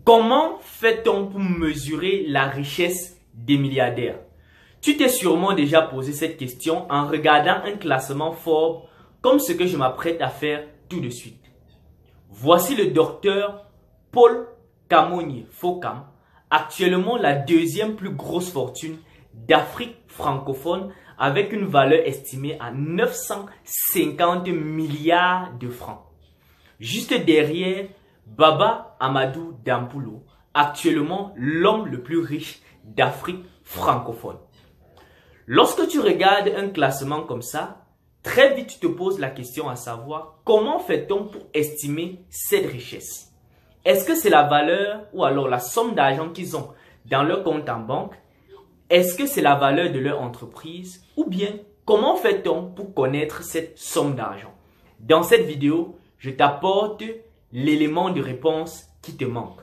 Comment fait-on pour mesurer la richesse des milliardaires? Tu t'es sûrement déjà posé cette question en regardant un classement Forbes comme ce que je m'apprête à faire tout de suite. Voici le docteur Paul Kamonier-Fokam, actuellement la deuxième plus grosse fortune d'Afrique francophone avec une valeur estimée à 950 milliards de francs. Juste derrière Baba Amadou Dampoulou, actuellement l'homme le plus riche d'Afrique francophone. Lorsque tu regardes un classement comme ça, très vite tu te poses la question à savoir comment fait-on pour estimer cette richesse? Est-ce que c'est la valeur ou alors la somme d'argent qu'ils ont dans leur compte en banque? Est-ce que c'est la valeur de leur entreprise? Ou bien, comment fait-on pour connaître cette somme d'argent? Dans cette vidéo, je t'apporte l'élément de réponse qui te manque.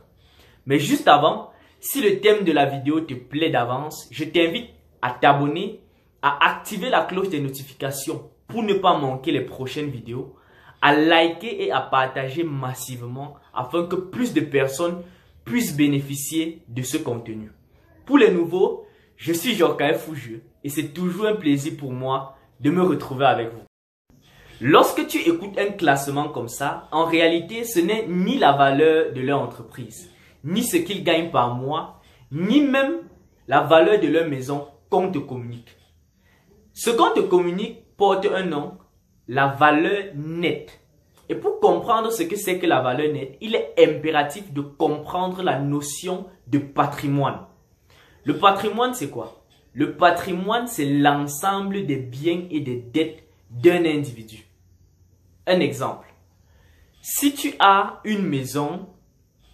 Mais juste avant, si le thème de la vidéo te plaît d'avance, je t'invite à t'abonner, à activer la cloche des notifications pour ne pas manquer les prochaines vidéos, à liker et à partager massivement afin que plus de personnes puissent bénéficier de ce contenu. Pour les nouveaux, je suis Jorkaï Fougieux et c'est toujours un plaisir pour moi de me retrouver avec vous. Lorsque tu écoutes un classement comme ça, en réalité, ce n'est ni la valeur de leur entreprise, ni ce qu'ils gagnent par mois, ni même la valeur de leur maison qu'on te communique. Ce qu'on te communique porte un nom, la valeur nette. Et pour comprendre ce que c'est que la valeur nette, il est impératif de comprendre la notion de patrimoine. Le patrimoine, c'est quoi? Le patrimoine, c'est l'ensemble des biens et des dettes d'un individu. Un exemple. Si tu as une maison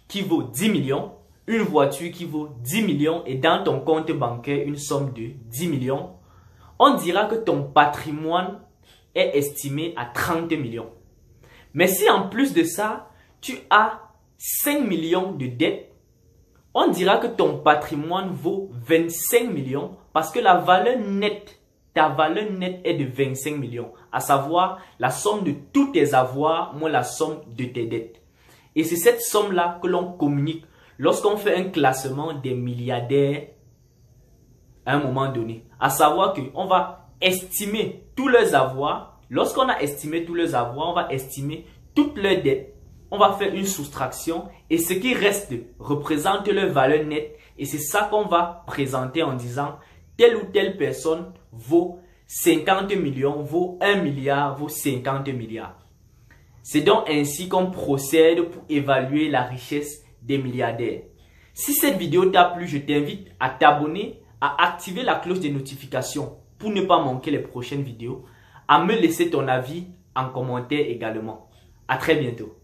qui vaut 10 millions, une voiture qui vaut 10 millions et dans ton compte bancaire une somme de 10 millions, on dira que ton patrimoine est estimé à 30 millions. Mais si en plus de ça, tu as 5 millions de dettes, on dira que ton patrimoine vaut 25 millions parce que la valeur nette, ta valeur nette est de 25 millions, à savoir la somme de tous tes avoirs moins la somme de tes dettes. Et c'est cette somme-là que l'on communique lorsqu'on fait un classement des milliardaires à un moment donné. À savoir qu'on va estimer tous leurs avoirs. Lorsqu'on a estimé tous leurs avoirs, on va estimer toutes leurs dettes. On va faire une soustraction et ce qui reste représente leur valeur nette. Et c'est ça qu'on va présenter en disant telle ou telle personne vaut 50 millions, vaut 1 milliard, vaut 50 milliards. C'est donc ainsi qu'on procède pour évaluer la richesse des milliardaires. Si cette vidéo t'a plu, je t'invite à t'abonner, à activer la cloche des notifications pour ne pas manquer les prochaines vidéos, à me laisser ton avis en commentaire également. À très bientôt.